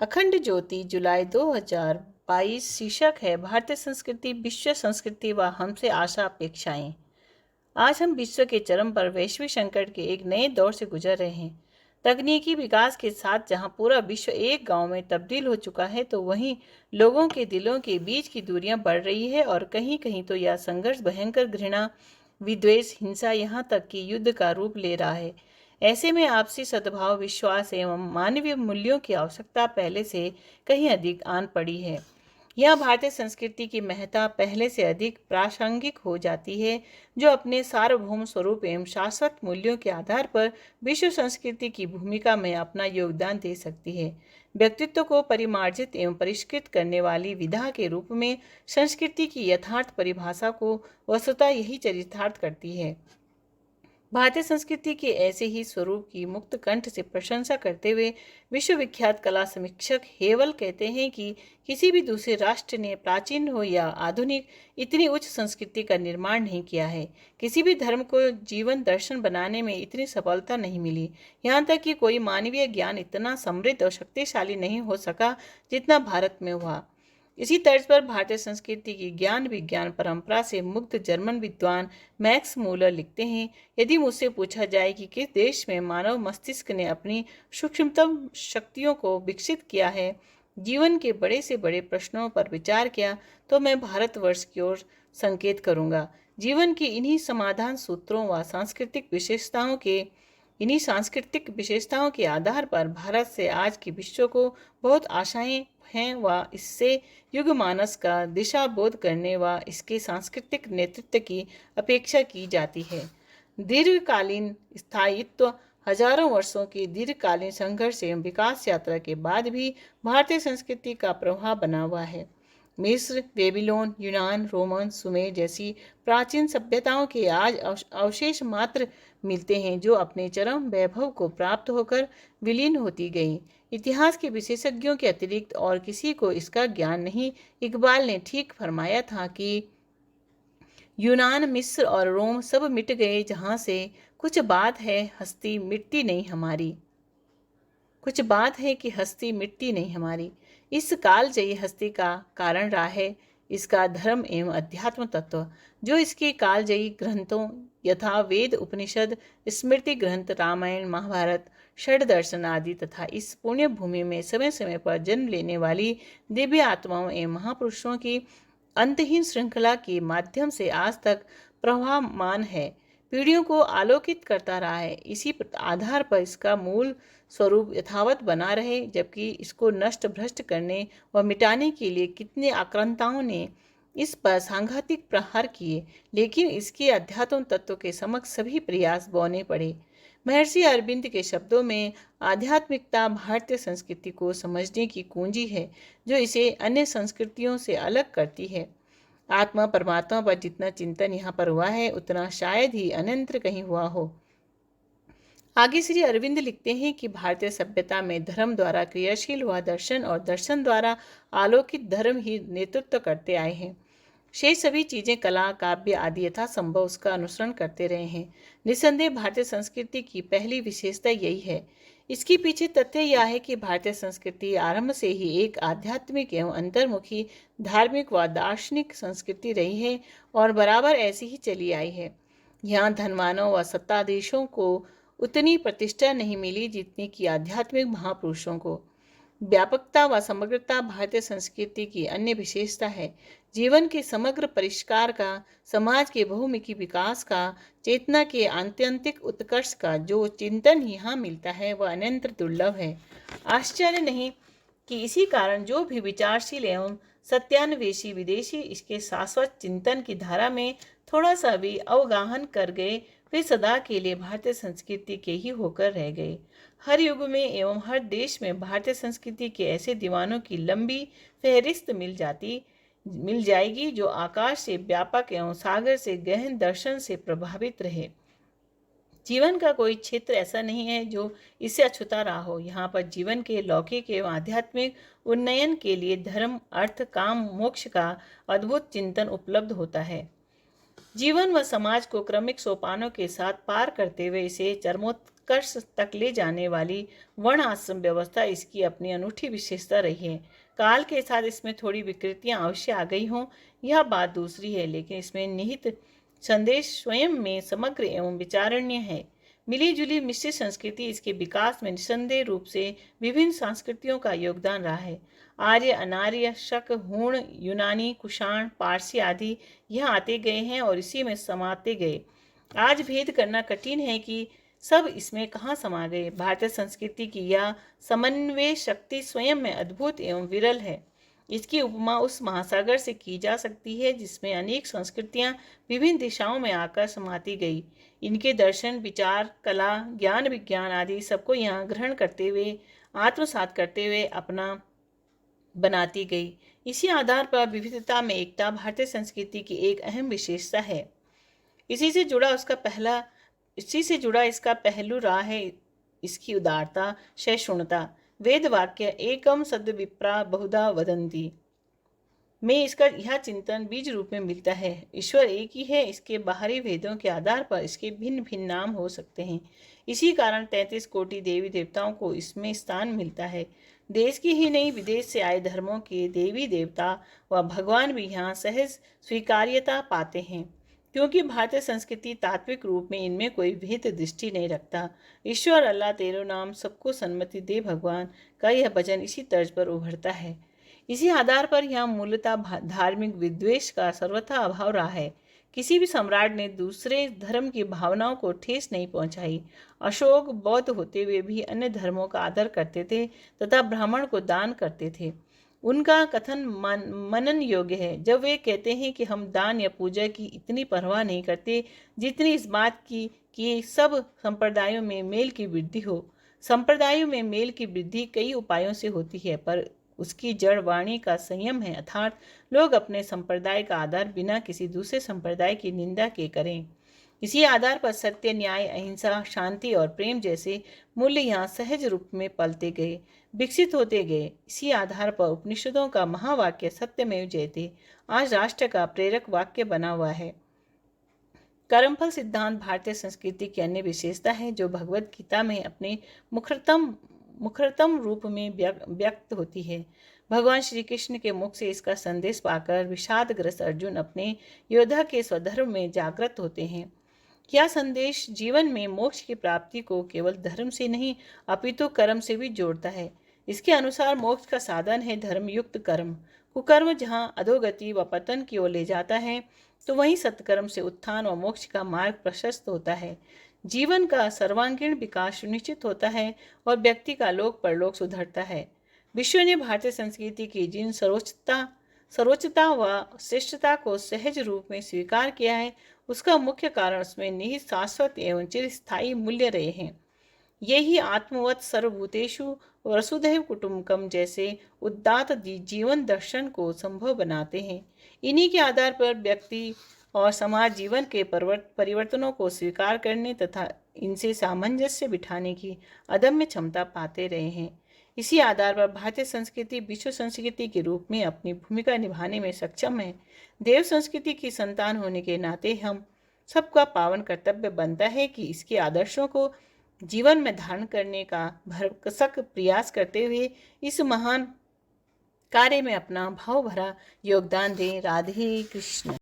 अखंड ज्योति जुलाई 2022 शीर्षक है भारतीय संस्कृति, विश्व संस्कृति व हमसे आशा अपेक्षाएं। आज हम विश्व के चरम पर वैश्विक संकट के एक नए दौर से गुजर रहे हैं। तकनीकी विकास के साथ जहां पूरा विश्व एक गांव में तब्दील हो चुका है, तो वहीं लोगों के दिलों के बीच की दूरियां बढ़ रही है और कहीं कहीं तो यह संघर्ष भयंकर घृणा, विद्वेष, हिंसा, यहाँ तक कि युद्ध का रूप ले रहा है। ऐसे में आपसी सद्भाव, विश्वास एवं मानवीय मूल्यों की आवश्यकता पहले से कहीं अधिक आन पड़ी है। यह भारतीय संस्कृति की महत्ता पहले से अधिक प्रासंगिक हो जाती है, जो अपने सार्वभौम स्वरूप एवं शाश्वत मूल्यों के आधार पर विश्व संस्कृति की भूमिका में अपना योगदान दे सकती है। व्यक्तित्व को परिमार्जित एवं परिष्कृत करने वाली विधा के रूप में संस्कृति की यथार्थ परिभाषा को वस्तुतः यही चरितार्थ करती है। भारतीय संस्कृति के ऐसे ही स्वरूप की मुक्त कंठ से प्रशंसा करते हुए विश्वविख्यात कला समीक्षक हेवल कहते हैं कि किसी भी दूसरे राष्ट्र ने प्राचीन हो या आधुनिक इतनी उच्च संस्कृति का निर्माण नहीं किया है। किसी भी धर्म को जीवन दर्शन बनाने में इतनी सफलता नहीं मिली। यहाँ तक कि कोई मानवीय ज्ञान इतना समृद्ध और शक्तिशाली नहीं हो सका जितना भारत में हुआ। इसी तर्ज पर भारतीय संस्कृति की ज्ञान विज्ञान परंपरा से मुक्त जर्मन विद्वान मैक्स मूलर लिखते हैं, यदि मुझसे पूछा जाए कि किस देश में मानव मस्तिष्क ने अपनी सूक्ष्मतम शक्तियों को विकसित किया है, जीवन के बड़े से बड़े प्रश्नों पर विचार किया, तो मैं भारतवर्ष की ओर संकेत करूंगा। जीवन की इन्हीं समाधान सूत्रों व इन्हीं सांस्कृतिक विशेषताओं के आधार पर भारत से आज के विश्व को बहुत आशाएं हैं व इससे युग मानस का दिशा बोध करने व इसके सांस्कृतिक नेतृत्व की अपेक्षा की जाती है। दीर्घकालीन स्थायित्व, हजारों वर्षों की दीर्घकालीन संघर्ष एवं विकास यात्रा के बाद भी भारतीय संस्कृति का प्रभाव बना हुआ है। मिस्र, बेबीलोन, यूनान, रोमन, सुमेर जैसी प्राचीन सभ्यताओं के आज अवशेष मात्र मिलते हैं, जो अपने चरम वैभव को प्राप्त होकर विलीन होती गईं। इतिहास के विशेषज्ञों के अतिरिक्त और किसी को इसका ज्ञान नहीं। इकबाल ने ठीक फरमाया था कि यूनान, मिस्र और रोम सब मिट गए जहाँ से, कुछ बात है हस्ती मिटती नहीं हमारी। कुछ बात है कि हस्ती मिटती नहीं हमारी। इस कालजयी हस्ती का कारण रहा है इसका धर्म एवं अध्यात्म तत्व, जो इसके कालजयी ग्रंथों यथा वेद, उपनिषद, स्मृति ग्रंथ, रामायण, महाभारत, षड दर्शन आदि तथा इस पुण्य भूमि में समय समय पर जन्म लेने वाली दिव्य आत्माओं एवं महापुरुषों की अंतहीन श्रृंखला के माध्यम से आज तक प्रवाहमान है, पीढ़ियों को आलोकित करता रहा है। इसी आधार पर इसका मूल स्वरूप यथावत बना रहे, जबकि इसको नष्ट भ्रष्ट करने व मिटाने के लिए कितने आक्रांताओं ने इस पर सांघातिक प्रहार किए, लेकिन इसके अध्यात्म तत्व के समक्ष सभी प्रयास बौने पड़े। महर्षि अरविंद के शब्दों में आध्यात्मिकता भारतीय संस्कृति को समझने की कुंजी है, जो इसे अन्य संस्कृतियों से अलग करती है। आत्मा परमात्मा पर जितना चिंतन यहाँ पर हुआ है, उतना शायद ही अन्यत्र कहीं हुआ हो। आगे श्री अरविंद लिखते हैं कि भारतीय सभ्यता में धर्म द्वारा क्रियाशील हुआ दर्शन और दर्शन द्वारा आलोकित धर्म ही नेतृत्व करते आए हैं। शेष सभी चीजें, कला, काव्य आदि यथासंभव उसका अनुसरण करते रहे हैं। निस्संदेह भारतीय संस्कृति की पहली विशेषता यही है। इसके पीछे तथ्य यह है कि भारतीय संस्कृति आरंभ से ही एक आध्यात्मिक एवं अंतर्मुखी धार्मिक व दार्शनिक संस्कृति रही है और बराबर ऐसी ही चली आई है। यहाँ धनवानों व सत्ताधीशों को उतनी प्रतिष्ठा नहीं मिली जितनी कि आध्यात्मिक महापुरुषों को। व्यापकता व समग्रता भारतीय संस्कृति की अन्य विशेषता है। जीवन के समग्र परिष्कार का, समाज के बहुमुखी विकास का, चेतना के आत्यंतिक उत्कर्ष का जो चिंतन यहाँ मिलता है वह अनंत दुर्लभ है। आश्चर्य नहीं कि इसी कारण जो भी विचारशील एवं सत्यान्वेषी विदेशी इसके शाश्वत चिंतन की धारा में थोड़ा सा भी अवगाहन कर गए, वे सदा के लिए भारतीय संस्कृति के ही होकर रह गए। हर युग में एवं हर देश में भारतीय संस्कृति के ऐसे दीवानों की लंबी फहरिस्त मिल जाएगी, जो आकाश से व्यापक एवं सागर से गहन दर्शन से प्रभावित रहे। जीवन का कोई क्षेत्र ऐसा नहीं है जो इससे अछूता रहा हो। यहाँ पर जीवन के लौकिक एवं आध्यात्मिक उन्नयन के लिए धर्म, अर्थ, काम, मोक्ष का अद्भुत चिंतन उपलब्ध होता है। जीवन व समाज को क्रमिक सोपानों के साथ पार करते हुए इसे उत्कर्ष तक ले जाने वाली वर्ण आश्रम व्यवस्था इसकी अपनी अनूठी विशेषता रही है। काल के साथ इसमें थोड़ी विकृतियां अवश्य आ गई हों, यह बात दूसरी है, लेकिन इसमें निहित संदेश स्वयं में समग्र एवं विचारणीय है। मिली जुली मिश्रित संस्कृति इसके विकास में निस्संदेह रूप से विभिन्न संस्कृतियों का योगदान रहा है। आर्य, अनार्य, शक, हूण, यूनानी, कुषाण, पारसी आदि यहाँ आते गए हैं और इसी में समाते गए। आज भेद करना कठिन है कि सब इसमें कहाँ समा गए। भारतीय संस्कृति की यह समन्वय शक्ति स्वयं में अद्भुत एवं विरल है। इसकी उपमा उस महासागर से की जा सकती है जिसमें अनेक संस्कृतियां विभिन्न दिशाओं में आकर समाती गई। इनके दर्शन, विचार, कला, ज्ञान, विज्ञान आदि सबको यहाँ ग्रहण करते हुए, आत्मसात करते हुए अपना बनाती गई। इसी आधार पर विविधता में एकता भारतीय संस्कृति की एक अहम विशेषता है। इसी से जुड़ा इसका पहलू रहा है इसकी उदारता, सहिष्णुता। वेद वाक्य एकम सद विप्रा बहुधा वदंती में इसका यह चिंतन बीज रूप में मिलता है। ईश्वर एक ही है, इसके बाहरी भेदों के आधार पर इसके भिन्न भिन्न नाम हो सकते हैं। इसी कारण 33 कोटि देवी देवताओं को इसमें स्थान मिलता है। देश की ही नहीं, विदेश से आए धर्मों के देवी देवता व भगवान भी यहाँ सहज स्वीकार्यता पाते हैं, क्योंकि भारतीय संस्कृति तात्विक रूप में इनमें कोई भेद दृष्टि नहीं रखता। ईश्वर, अल्लाह, तेरो नाम, सबको सन्मति दे भगवान का यह भजन इसी तर्ज पर उभरता है। इसी आधार पर यहाँ मूलतः धार्मिक विद्वेष का सर्वथा अभाव रहा है। किसी भी सम्राट ने दूसरे धर्म की भावनाओं को ठेस नहीं पहुंचाई। अशोक बौद्ध होते हुए भी अन्य धर्मों का आदर करते थे तथा ब्राह्मण को दान करते थे। उनका कथन मनन योग्य है जब वे कहते हैं कि हम दान या पूजा की इतनी परवाह नहीं करते जितनी इस बात की कि सब संप्रदायों में मेल की वृद्धि हो। संप्रदायों में मेल की वृद्धि कई उपायों से होती है, पर उसकी जड़ वाणी का संयम है, अर्थात लोग अपने संप्रदाय का आदर बिना किसी दूसरे संप्रदाय की निंदा के करें। इसी आधार पर सत्य, न्याय, अहिंसा, शांति और प्रेम जैसे मूल्य यहाँ सहज रूप में पलते गए, विकसित होते गए। इसी आधार पर उपनिषदों का महावाक्य सत्यमेव जयते आज राष्ट्र का प्रेरक वाक्य बना हुआ है। कर्मफल सिद्धांत भारतीय संस्कृति की अन्य विशेषता है जो भगवद गीता में अपने मुखरतम रूप में व्यक्त होती है। भगवान श्री कृष्ण के मुख से इसका संदेश पाकर विषादग्रस्त अर्जुन अपने योद्धा के स्वधर्म में जागृत होते हैं। यह संदेश जीवन में मोक्ष की प्राप्ति को केवल धर्म से नहीं अपितु कर्म से भी जोड़ता है। इसके अनुसार मोक्ष का साधन है धर्मयुक्त कर्म। कुकर्म जहाँ अधोगति व पतन की ओर ले जाता है, तो वहीं सत्कर्म से उत्थान व मोक्ष का मार्ग प्रशस्त होता है। जीवन का सर्वांगीण विकास सुनिश्चित होता है और व्यक्ति का लोक परलोक सुधरता है। विश्व ने भारतीय संस्कृति की जिन सर्वोच्चता व श्रेष्ठता को सहज रूप में स्वीकार किया है, उसका मुख्य कारण उसमें निहित शाश्वत एवं चिरस्थायी मूल्य रहे हैं। यही आत्मवत सर्वभूतेषु वसुधैव कुटुम्बकम जैसे उदात्त जीवन दर्शन को संभव बनाते हैं। इन्हीं के आधार पर व्यक्ति और समाज जीवन के परिवर्तनों को स्वीकार करने तथा इनसे सामंजस्य बिठाने की अदम्य क्षमता पाते रहे हैं। इसी आधार पर भारतीय संस्कृति विश्व संस्कृति के रूप में अपनी भूमिका निभाने में सक्षम है। देव संस्कृति की संतान होने के नाते हम सबका पावन कर्तव्य बनता है कि इसके आदर्शों को जीवन में धारण करने का भरसक प्रयास करते हुए इस महान कार्य में अपना भाव भरा योगदान दें। राधे कृष्ण।